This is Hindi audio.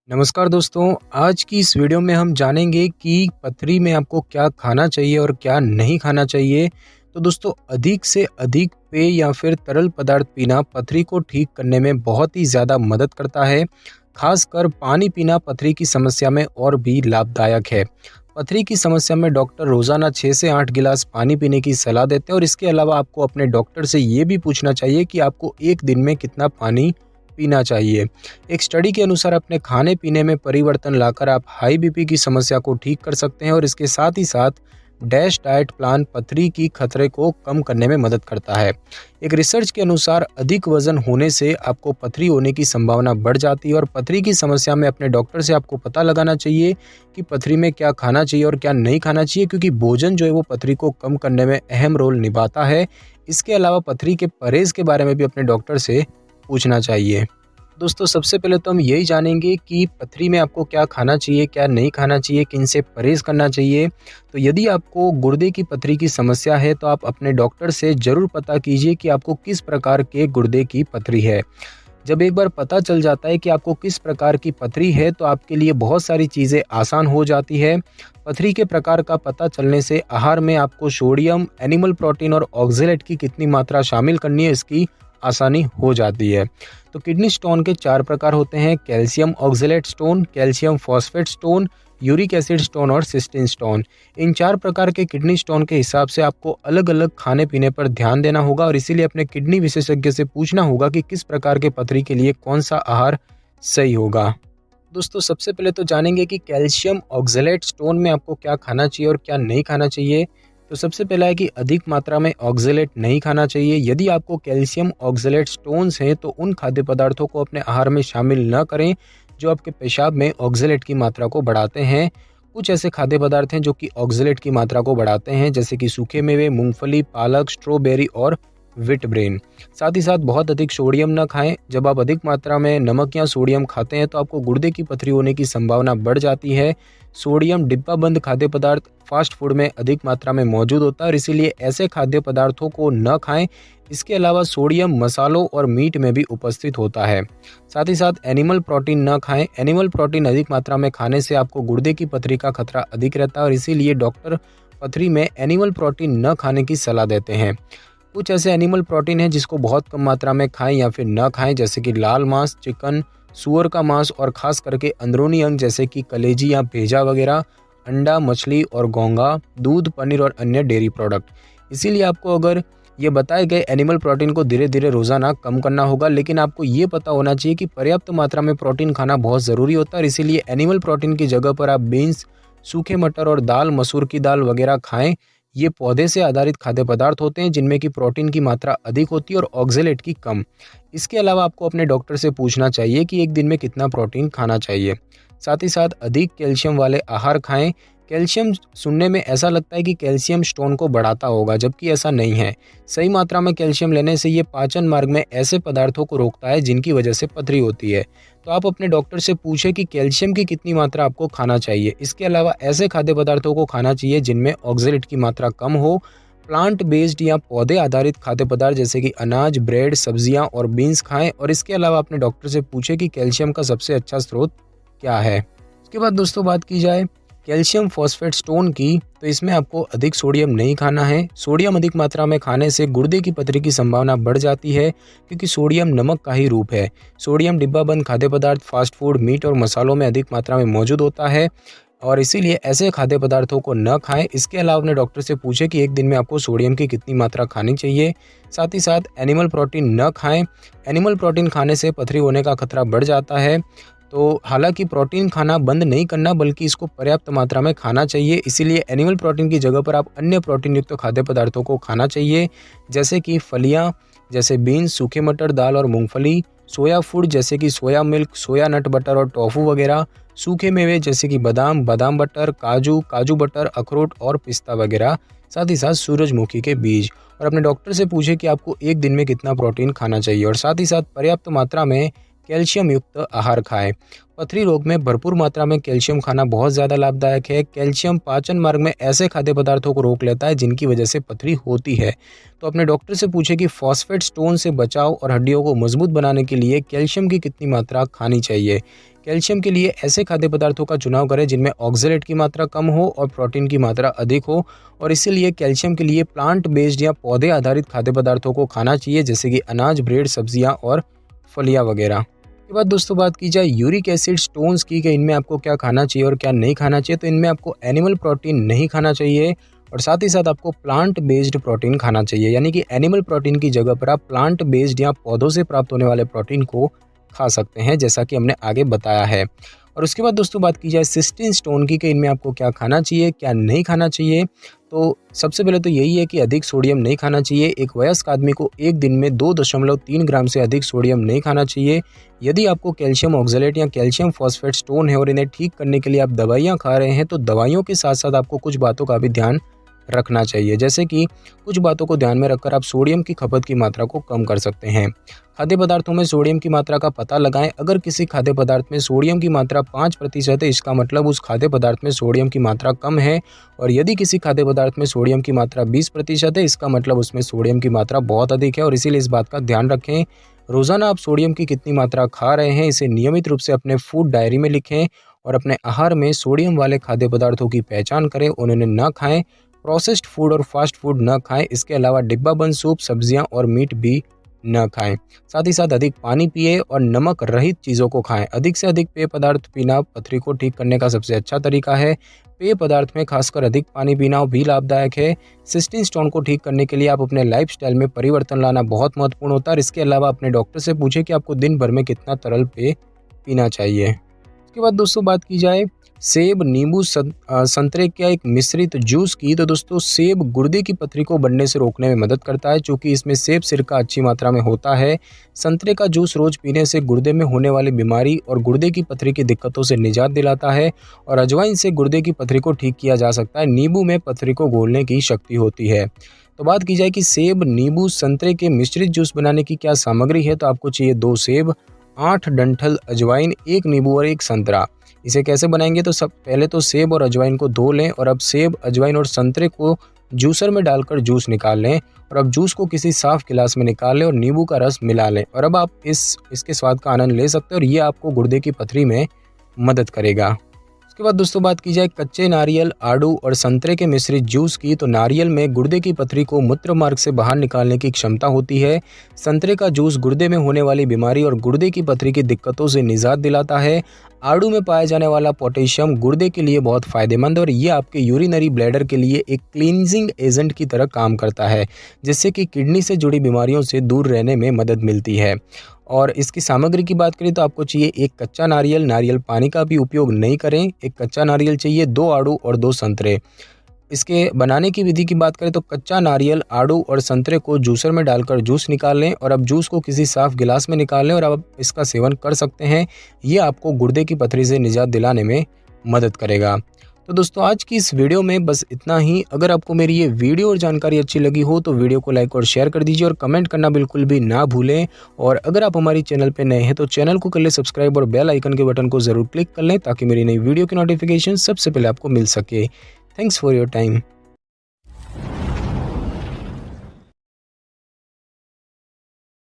नमस्कार दोस्तों, आज की इस वीडियो में हम जानेंगे कि पथरी में आपको क्या खाना चाहिए और क्या नहीं खाना चाहिए। तो दोस्तों, अधिक से अधिक पेय या फिर तरल पदार्थ पीना पथरी को ठीक करने में बहुत ही ज़्यादा मदद करता है। खासकर पानी पीना पथरी की समस्या में और भी लाभदायक है। पथरी की समस्या में डॉक्टर रोज़ाना 6 से 8 गिलास पानी पीने की सलाह देते हैं और इसके अलावा आपको अपने डॉक्टर से ये भी पूछना चाहिए कि आपको एक दिन में कितना पानी पीना चाहिए। एक स्टडी के अनुसार अपने खाने पीने में परिवर्तन लाकर आप हाई बीपी की समस्या को ठीक कर सकते हैं और इसके साथ ही साथ डैश डाइट प्लान पथरी की खतरे को कम करने में मदद करता है। एक रिसर्च के अनुसार अधिक वजन होने से आपको पथरी होने की संभावना बढ़ जाती है और पथरी की समस्या में अपने डॉक्टर से आपको पता लगाना चाहिए कि पथरी में क्या खाना चाहिए और क्या नहीं खाना चाहिए, क्योंकि भोजन जो है वो पथरी को कम करने में अहम रोल निभाता है। इसके अलावा पथरी के परहेज के बारे में भी अपने डॉक्टर से पूछना चाहिए। दोस्तों, सबसे पहले तो हम यही जानेंगे कि पथरी में आपको क्या खाना चाहिए, क्या नहीं खाना चाहिए, किन से परहेज़ करना चाहिए। तो यदि आपको गुर्दे की पथरी की समस्या है तो आप अपने डॉक्टर से ज़रूर पता कीजिए कि आपको किस प्रकार के गुर्दे की पथरी है। जब एक बार पता चल जाता है कि आपको किस प्रकार की पथरी है तो आपके लिए बहुत सारी चीज़ें आसान हो जाती है। पथरी के प्रकार का पता चलने से आहार में आपको सोडियम, एनिमल प्रोटीन और ऑक्जेलेट की कितनी मात्रा शामिल करनी है, इसकी आसानी हो जाती है। तो किडनी स्टोन के 4 प्रकार होते हैं: calcium oxalate stone, calcium phosphate stone, uric acid stone और सिस्टीन स्टोन। इन 4 प्रकार के किडनी स्टोन के हिसाब से आपको अलग अलग खाने पीने पर ध्यान देना होगा और इसीलिए अपने किडनी विशेषज्ञ से पूछना होगा कि किस प्रकार के पथरी के लिए कौन सा आहार सही होगा। दोस्तों, सबसे पहले तो जानेंगे कि कैल्शियम ऑक्जेलेट स्टोन में आपको क्या खाना चाहिए और क्या नहीं खाना चाहिए। तो सबसे पहला है कि अधिक मात्रा में ऑक्जेलेट नहीं खाना चाहिए। यदि आपको कैल्शियम ऑक्जेलेट स्टोन्स हैं तो उन खाद्य पदार्थों को अपने आहार में शामिल न करें जो आपके पेशाब में ऑक्जेलेट की मात्रा को बढ़ाते हैं। कुछ ऐसे खाद्य पदार्थ हैं जो कि ऑक्जेलेट की मात्रा को बढ़ाते हैं, जैसे कि सूखे मेवे, मूंगफली, पालक, स्ट्रॉबेरी और विट ब्रेन। साथ ही साथ बहुत अधिक सोडियम न खाएं। जब आप अधिक मात्रा में नमक या सोडियम खाते हैं तो आपको गुर्दे की पथरी होने की संभावना बढ़ जाती है। सोडियम डिब्बाबंद खाद्य पदार्थ फास्ट फूड में अधिक मात्रा में मौजूद होता है और इसीलिए ऐसे खाद्य पदार्थों को न खाएं। इसके अलावा सोडियम मसालों और मीट में भी उपस्थित होता है। साथ ही साथ एनिमल प्रोटीन न खाएं। एनिमल प्रोटीन अधिक मात्रा में खाने से आपको गुर्दे की पथरी का खतरा अधिक रहता है और इसीलिए डॉक्टर पथरी में एनिमल प्रोटीन न खाने की सलाह देते हैं। कुछ ऐसे एनिमल प्रोटीन हैं जिसको बहुत कम मात्रा में खाएं या फिर न खाएं, जैसे कि लाल मांस, चिकन, सूअर का मांस और खास करके अंदरूनी अंग जैसे कि कलेजी या भेजा वगैरह, अंडा, मछली और घोंगा, दूध, पनीर और अन्य डेयरी प्रोडक्ट। इसीलिए आपको अगर ये बताए गए एनिमल प्रोटीन को धीरे धीरे रोज़ाना कम करना होगा, लेकिन आपको ये पता होना चाहिए कि पर्याप्त मात्रा में प्रोटीन खाना बहुत ज़रूरी होता है और इसीलिए एनिमल प्रोटीन की जगह पर आप बीन्स, सूखे मटर और दाल, मसूर की दाल वगैरह खाएं। ये पौधे से आधारित खाद्य पदार्थ होते हैं जिनमें की प्रोटीन की मात्रा अधिक होती है और ऑक्जेलेट की कम। इसके अलावा आपको अपने डॉक्टर से पूछना चाहिए कि एक दिन में कितना प्रोटीन खाना चाहिए। साथ ही साथ अधिक कैल्शियम वाले आहार खाएं। कैल्शियम सुनने में ऐसा लगता है कि कैल्शियम स्टोन को बढ़ाता होगा, जबकि ऐसा नहीं है। सही मात्रा में कैल्शियम लेने से ये पाचन मार्ग में ऐसे पदार्थों को रोकता है जिनकी वजह से पथरी होती है। तो आप अपने डॉक्टर से पूछें कि कैल्शियम की कितनी मात्रा आपको खाना चाहिए। इसके अलावा ऐसे खाद्य पदार्थों को खाना चाहिए जिनमें ऑक्जेलेट की मात्रा कम हो। प्लांट बेस्ड या पौधे आधारित खाद्य पदार्थ जैसे कि अनाज, ब्रेड, सब्जियां और बीन्स खाएं और इसके अलावा अपने डॉक्टर से पूछें कि कैल्शियम का सबसे अच्छा स्रोत क्या है। उसके बाद दोस्तों, बात की जाए कैल्शियम फॉस्फेट स्टोन की, तो इसमें आपको अधिक सोडियम नहीं खाना है। सोडियम अधिक मात्रा में खाने से गुर्दे की पथरी की संभावना बढ़ जाती है, क्योंकि सोडियम नमक का ही रूप है। सोडियम डिब्बाबंद खाद्य पदार्थ फास्ट फूड, मीट और मसालों में अधिक मात्रा में मौजूद होता है और इसीलिए ऐसे खाद्य पदार्थों को न खाएं। इसके अलावा अपने डॉक्टर से पूछें कि एक दिन में आपको सोडियम की कितनी मात्रा खानी चाहिए। साथ ही साथ एनिमल प्रोटीन न खाएं। एनिमल प्रोटीन खाने से पथरी होने का खतरा बढ़ जाता है। तो हालांकि प्रोटीन खाना बंद नहीं करना, बल्कि इसको पर्याप्त मात्रा में खाना चाहिए। इसीलिए एनिमल प्रोटीन की जगह पर आप अन्य प्रोटीन युक्त खाद्य पदार्थों को खाना चाहिए, जैसे कि फलियां जैसे बीन्स, सूखे मटर, दाल और मूंगफली, सोया फूड जैसे कि सोया मिल्क, सोया नट बटर और टोफू वगैरह, सूखे मेवे जैसे कि बादाम, बादाम बटर, काजू, काजू बटर, अखरोट और पिस्ता वगैरह। साथ ही साथ सूरजमुखी के बीज। और अपने डॉक्टर से पूछे कि आपको एक दिन में कितना प्रोटीन खाना चाहिए और साथ ही साथ पर्याप्त मात्रा में कैल्शियम युक्त आहार खाएं। पथरी रोग में भरपूर मात्रा में कैल्शियम खाना बहुत ज़्यादा लाभदायक है। कैल्शियम पाचन मार्ग में ऐसे खाद्य पदार्थों को रोक लेता है जिनकी वजह से पथरी होती है। तो अपने डॉक्टर से पूछें कि फॉस्फेट स्टोन से बचाव और हड्डियों को मजबूत बनाने के लिए कैल्शियम की कितनी मात्रा खानी चाहिए। कैल्शियम के लिए ऐसे खाद्य पदार्थों का चुनाव करें जिनमें ऑक्जेलेट की मात्रा कम हो और प्रोटीन की मात्रा अधिक हो, और इसीलिए कैल्शियम के लिए प्लांट बेस्ड या पौधे आधारित खाद्य पदार्थों को खाना चाहिए, जैसे कि अनाज, ब्रेड, सब्जियां और फलियां वगैरह। के बाद दोस्तों बात की जाए यूरिक एसिड स्टोन्स की, कि इनमें आपको क्या खाना चाहिए और क्या नहीं खाना चाहिए। तो इनमें आपको एनिमल प्रोटीन नहीं खाना चाहिए और साथ ही साथ आपको प्लांट बेस्ड प्रोटीन खाना चाहिए, यानी कि एनिमल प्रोटीन की जगह पर आप प्लांट बेस्ड या पौधों से प्राप्त होने वाले प्रोटीन को खा सकते हैं, जैसा कि हमने आगे बताया है। और उसके बाद दोस्तों बात की जाए सिस्टीन स्टोन की, कि इनमें आपको क्या खाना चाहिए, क्या नहीं खाना चाहिए। तो सबसे पहले तो यही है कि अधिक सोडियम नहीं खाना चाहिए। एक वयस्क आदमी को एक दिन में 2.3 ग्राम से अधिक सोडियम नहीं खाना चाहिए। यदि आपको कैल्शियम ऑक्जेलेट या कैल्शियम फॉस्फेट स्टोन है और इन्हें ठीक करने के लिए आप दवाइयाँ खा रहे हैं, तो दवाइयों के साथ साथ आपको कुछ बातों का भी ध्यान रखना चाहिए, जैसे कि कुछ बातों को ध्यान में रखकर आप सोडियम की खपत की मात्रा को कम कर सकते हैं। खाद्य पदार्थों में सोडियम की मात्रा का पता लगाएं। अगर किसी खाद्य पदार्थ में सोडियम की मात्रा 5% है, इसका मतलब उस खाद्य पदार्थ में सोडियम की मात्रा कम है, और यदि किसी खाद्य पदार्थ में सोडियम की मात्रा 20% है, इसका मतलब उसमें सोडियम की मात्रा बहुत अधिक है, और इसीलिए इस बात का ध्यान रखें। रोज़ाना आप सोडियम की कितनी मात्रा खा रहे हैं, इसे नियमित रूप से अपने फूड डायरी में लिखें, और अपने आहार में सोडियम वाले खाद्य पदार्थों की पहचान करें, उन्हें न खाएं। प्रोसेस्ड फूड और फास्ट फूड न खाएं। इसके अलावा डिब्बाबंद सूप, सब्जियां और मीट भी न खाएं। साथ ही साथ अधिक पानी पिए और नमक रहित चीज़ों को खाएं। अधिक से अधिक पेय पदार्थ पीना पथरी को ठीक करने का सबसे अच्छा तरीका है। पेय पदार्थ में खासकर अधिक पानी पीना भी लाभदायक है। सिस्टीन स्टोन को ठीक करने के लिए आप अपने लाइफस्टाइल में परिवर्तन लाना बहुत महत्वपूर्ण होता है। इसके अलावा अपने डॉक्टर से पूछें कि आपको दिन भर में कितना तरल पेय पीना चाहिए। उसके बाद दोस्तों बात की जाए सेब, नींबू, संतरे का एक मिश्रित जूस की, तो दोस्तों सेब गुर्दे की पथरी को बढ़ने से रोकने में मदद करता है, क्योंकि इसमें सेब सिरका अच्छी मात्रा में होता है। संतरे का जूस रोज पीने से गुर्दे में होने वाली बीमारी और गुर्दे की पथरी की दिक्कतों से निजात दिलाता है, और अजवाइन से गुर्दे की पथरी को ठीक किया जा सकता है। नींबू में पथरी को घोलने की शक्ति होती है। तो बात की जाए कि सेब, नींबू, संतरे के मिश्रित जूस बनाने की क्या सामग्री है, तो आपको चाहिए 2 सेब, 8 डंठल अजवाइन, 1 नींबू और 1 संतरा। इसे कैसे बनाएंगे, तो सब पहले तो सेब और अजवाइन को धो लें, और अब सेब, अजवाइन और संतरे को जूसर में डालकर जूस निकाल लें, और अब जूस को किसी साफ गिलास में निकाल लें और नींबू का रस मिला लें, और अब आप इसके स्वाद का आनंद ले सकते हैं, और ये आपको गुर्दे की पथरी में मदद करेगा। उसके बाद दोस्तों बात की जाए कच्चे नारियल, आड़ू और संतरे के मिश्रित जूस की, तो नारियल में गुर्दे की पथरी को मूत्र मार्ग से बाहर निकालने की क्षमता होती है। संतरे का जूस गुर्दे में होने वाली बीमारी और गुर्दे की पथरी की दिक्कतों से निजात दिलाता है। आड़ू में पाया जाने वाला पोटेशियम गुर्दे के लिए बहुत फायदेमंद है, और ये आपके यूरिनरी ब्लैडर के लिए एक क्लींजिंग एजेंट की तरह काम करता है, जिससे कि किडनी से जुड़ी बीमारियों से दूर रहने में मदद मिलती है। और इसकी सामग्री की बात करें तो आपको चाहिए 1 कच्चा नारियल, नारियल पानी का भी उपयोग नहीं करें। 1 कच्चा नारियल चाहिए, 2 आड़ू और 2 संतरे। इसके बनाने की विधि की बात करें तो कच्चा नारियल, आड़ू और संतरे को जूसर में डालकर जूस निकाल लें, और अब जूस को किसी साफ गिलास में निकाल लें, और अब इसका सेवन कर सकते हैं। ये आपको गुर्दे की पथरी से निजात दिलाने में मदद करेगा। तो दोस्तों आज की इस वीडियो में बस इतना ही। अगर आपको मेरी ये वीडियो और जानकारी अच्छी लगी हो तो वीडियो को लाइक और शेयर कर दीजिए, और कमेंट करना बिल्कुल भी ना भूलें। और अगर आप हमारी चैनल पर नए हैं तो चैनल को कर ले सब्सक्राइब, और बेल आइकन के बटन को ज़रूर क्लिक कर लें, ताकि मेरी नई वीडियो की नोटिफिकेशन सबसे पहले आपको मिल सके। Thanks for your time.